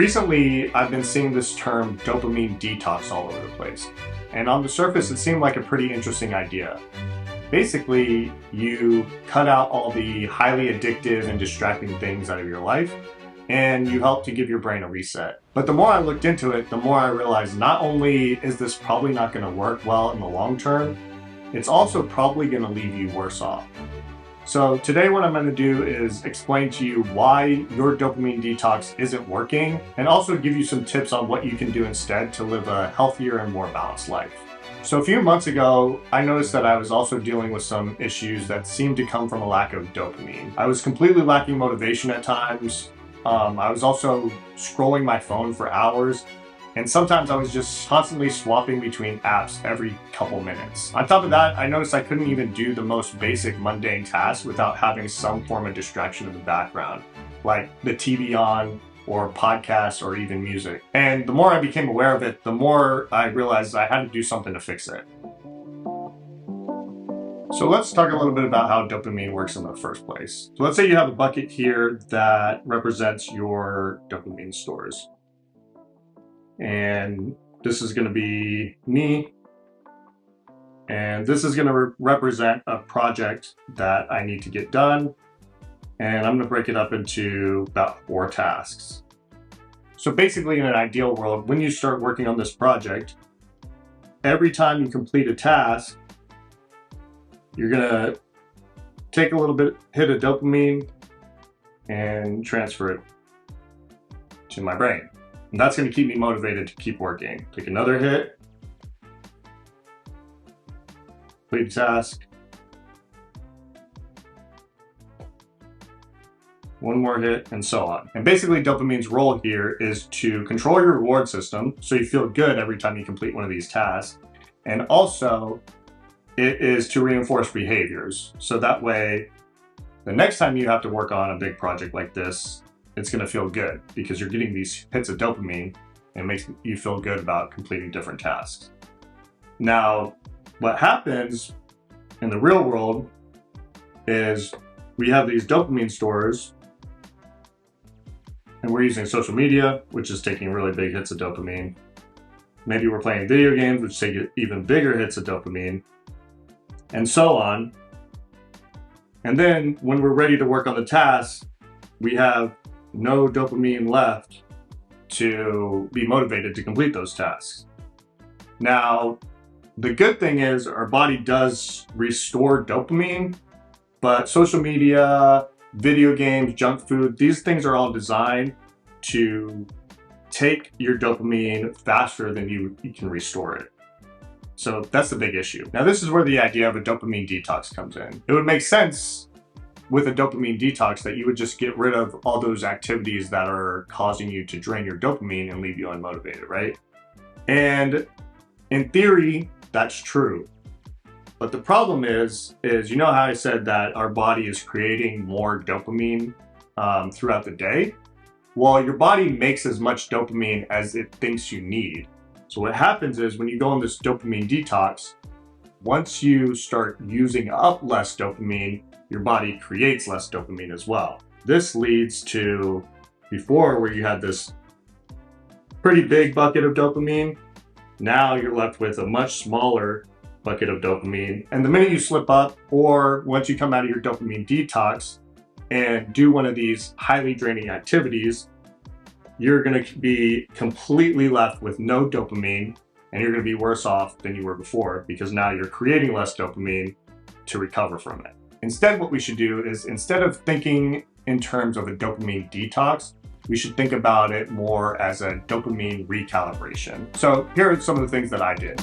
Recently, I've been seeing this term dopamine detox all over the place. And on the surface, it seemed like a pretty interesting idea. Basically, you cut out all the highly addictive and distracting things out of your life, and you help to give your brain a reset. But the more I looked into it, the more I realized not only is this probably not going to work well in the long term, it's also probably going to leave you worse off. So today what I'm going to do is explain to you why your dopamine detox isn't working, and also give you some tips on what you can do instead to live a healthier and more balanced life. So a few months ago, I noticed that I was also dealing with some issues that seemed to come from a lack of dopamine. I was completely lacking motivation at times. I was also scrolling my phone for hours, and sometimes I was just constantly swapping between apps every couple minutes. On top of that, I noticed I couldn't even do the most basic mundane tasks without having some form of distraction in the background, like the TV on, or podcasts, or even music. And the more I became aware of it, the more I realized I had to do something to fix it. So let's talk a little bit about how dopamine works in the first place. So let's say you have a bucket here that represents your dopamine stores. And this is going to be me. And this is going to represent a project that I need to get done. And I'm going to break it up into about 4 tasks. So basically, in an ideal world, when you start working on this project, every time you complete a task, you're going to take a little bit, hit of dopamine, and transfer it to my brain. And that's going to keep me motivated to keep working. Take another hit, complete a task, one more hit, and so on. And basically, dopamine's role here is to control your reward system so you feel good every time you complete one of these tasks. And also, it is to reinforce behaviors. So that way, the next time you have to work on a big project like this, it's going to feel good because you're getting these hits of dopamine and it makes you feel good about completing different tasks. Now, what happens in the real world is we have these dopamine stores and we're using social media, which is taking really big hits of dopamine. Maybe we're playing video games, which take even bigger hits of dopamine, and so on. And then when we're ready to work on the task, we have no dopamine left to be motivated to complete those tasks. Now, the good thing is our body does restore dopamine, but social media, video games, junk food, these things are all designed to take your dopamine faster than you can restore it. So that's the big issue. Now, this is where the idea of a dopamine detox comes in. It would make sense with a dopamine detox that you would just get rid of all those activities that are causing you to drain your dopamine and leave you unmotivated, right? And in theory, that's true. But the problem is you know how I said that our body is creating more dopamine throughout the day? Well, your body makes as much dopamine as it thinks you need. So what happens is when you go on this dopamine detox, once you start using up less dopamine, your body creates less dopamine as well. This leads to before where you had this pretty big bucket of dopamine, now you're left with a much smaller bucket of dopamine. And the minute you slip up, or once you come out of your dopamine detox and do one of these highly draining activities, you're going to be completely left with no dopamine, and you're going to be worse off than you were before because now you're creating less dopamine to recover from it. Instead, what we should do is instead of thinking in terms of a dopamine detox, we should think about it more as a dopamine recalibration. So here are some of the things that I did.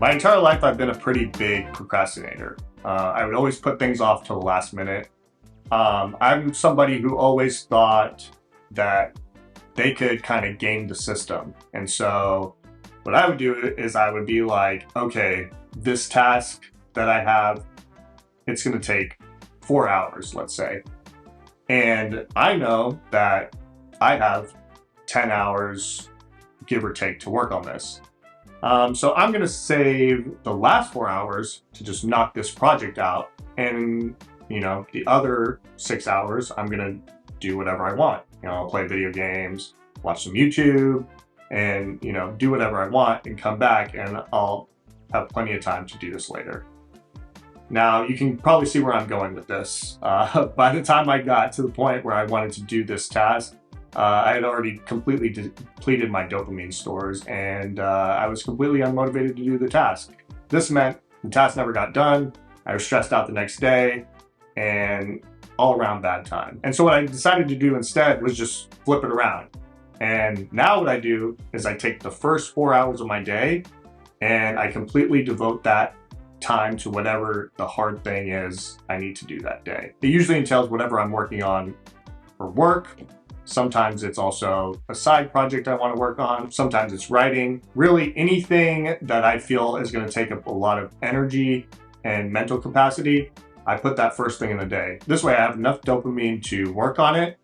My entire life, I've been a pretty big procrastinator. I would always put things off till the last minute. I'm somebody who always thought that they could kind of game the system. And so what I would do is I would be like, okay, this task that I have, it's going to take 4 hours, let's say. And I know that I have 10 hours, give or take, to work on this. So I'm going to save the last 4 hours to just knock this project out. And, the other 6 hours, I'm going to do whatever I want. I'll play video games, watch some YouTube, and do whatever I want and come back, and I'll have plenty of time to do this later. Now, you can probably see where I'm going with this. By the time I got to the point where I wanted to do this task, I had already completely depleted my dopamine stores, and I was completely unmotivated to do the task. This meant the task never got done, I was stressed out the next day, and all around bad time. And so what I decided to do instead was just flip it around. And now what I do is I take the first 4 hours of my day and I completely devote that time to whatever the hard thing is I need to do that day. It usually entails whatever I'm working on for work. Sometimes it's also a side project I want to work on. Sometimes it's writing. Really anything that I feel is going to take up a lot of energy and mental capacity, I put that first thing in the day. This way I have enough dopamine to work on it.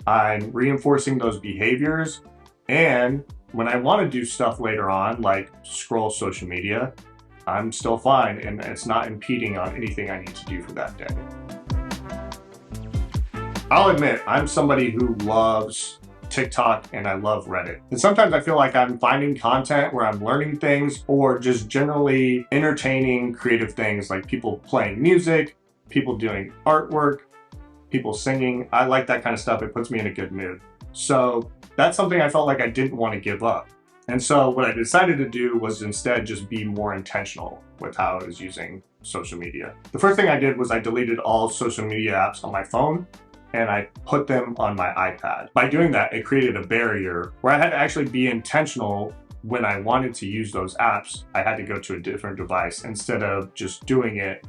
I'm reinforcing those behaviors. And when I want to do stuff later on, like scroll social media, I'm still fine and it's not impeding on anything I need to do for that day. I'll admit, I'm somebody who loves TikTok and I love Reddit. And sometimes I feel like I'm finding content where I'm learning things or just generally entertaining creative things like people playing music, people doing artwork, people singing. I like that kind of stuff. It puts me in a good mood. So that's something I felt like I didn't want to give up. And so what I decided to do was instead just be more intentional with how I was using social media. The first thing I did was I deleted all social media apps on my phone and I put them on my iPad. By doing that, it created a barrier where I had to actually be intentional when I wanted to use those apps. I had to go to a different device instead of just doing it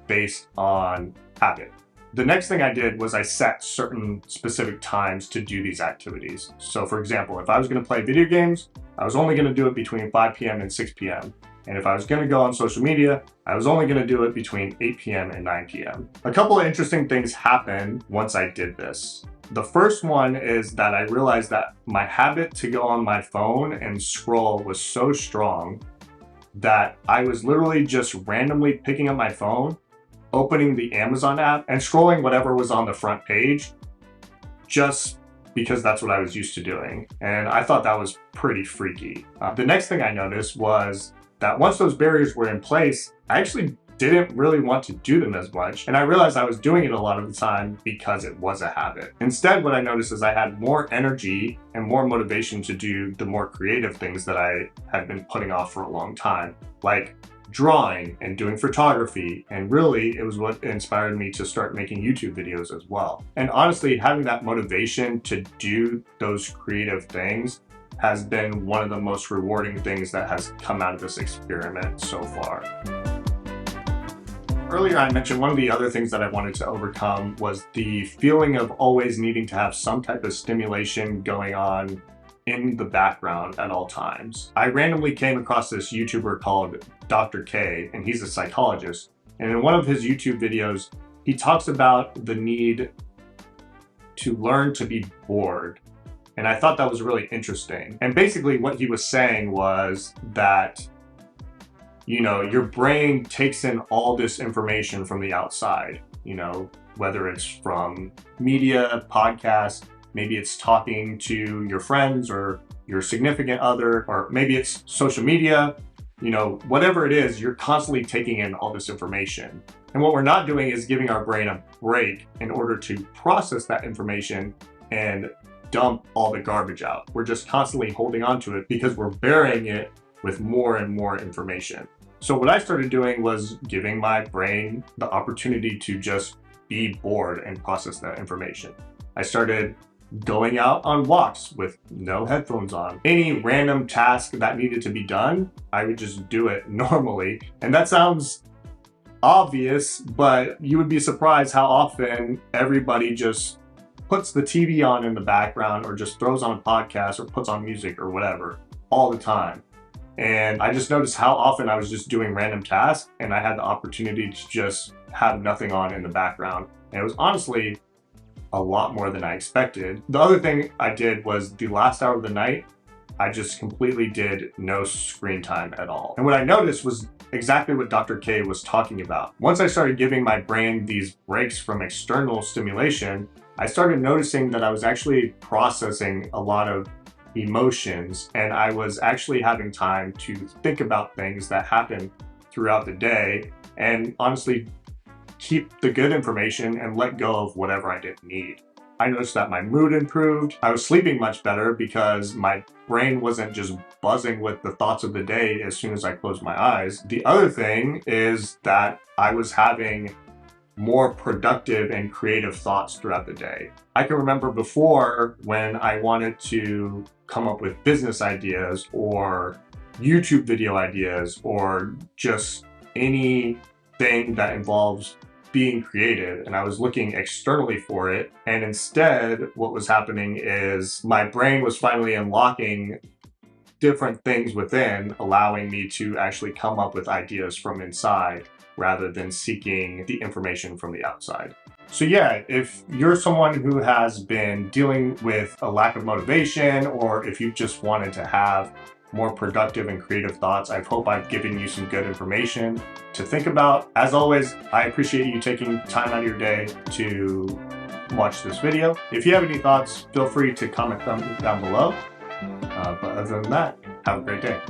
based on habit. The next thing I did was I set certain specific times to do these activities. So for example, if I was going to play video games, I was only going to do it between 5 p.m. and 6 p.m. And if I was going to go on social media, I was only going to do it between 8 p.m. and 9 p.m. A couple of interesting things happened once I did this. The first one is that I realized that my habit to go on my phone and scroll was so strong that I was literally just randomly picking up my phone, opening the Amazon app, and scrolling whatever was on the front page just because that's what I was used to doing. And I thought that was pretty freaky. The next thing I noticed was that once those barriers were in place, I actually didn't really want to do them as much. And I realized I was doing it a lot of the time because it was a habit. Instead, what I noticed is I had more energy and more motivation to do the more creative things that I had been putting off for a long time, like drawing and doing photography. And really, it was what inspired me to start making YouTube videos as well. And honestly, having that motivation to do those creative things has been one of the most rewarding things that has come out of this experiment so far. Earlier I mentioned one of the other things that I wanted to overcome was the feeling of always needing to have some type of stimulation going on in the background at all times. I randomly came across this YouTuber called Dr. K, and he's a psychologist. And in one of his YouTube videos, he talks about the need to learn to be bored. And I thought that was really interesting. And basically what he was saying was that, your brain takes in all this information from the outside, whether it's from media, podcasts, maybe it's talking to your friends or your significant other, or maybe it's social media, whatever it is, you're constantly taking in all this information. And what we're not doing is giving our brain a break in order to process that information and dump all the garbage out. We're just constantly holding on to it because we're burying it with more and more information. So what I started doing was giving my brain the opportunity to just be bored and process that information. I started going out on walks with no headphones on. Any random task that needed to be done, I would just do it normally. And that sounds obvious, but you would be surprised how often everybody just puts the TV on in the background or just throws on a podcast or puts on music or whatever all the time. And I just noticed how often I was just doing random tasks and I had the opportunity to just have nothing on in the background. And it was honestly a lot more than I expected. The other thing I did was the last hour of the night, I just completely did no screen time at all. And what I noticed was exactly what Dr. K was talking about. Once I started giving my brain these breaks from external stimulation, I started noticing that I was actually processing a lot of emotions, and I was actually having time to think about things that happened throughout the day and honestly keep the good information and let go of whatever I didn't need. I noticed that my mood improved. I was sleeping much better because my brain wasn't just buzzing with the thoughts of the day as soon as I closed my eyes. The other thing is that I was having more productive and creative thoughts throughout the day. I can remember before when I wanted to come up with business ideas or YouTube video ideas or just anything that involves being creative, and I was looking externally for it, and instead what was happening is my brain was finally unlocking different things within, allowing me to actually come up with ideas from inside rather than seeking the information from the outside. So yeah, if you're someone who has been dealing with a lack of motivation, or if you just wanted to have more productive and creative thoughts, I hope I've given you some good information to think about. As always, I appreciate you taking time out of your day to watch this video. If you have any thoughts, feel free to comment them down below. But other than that, have a great day.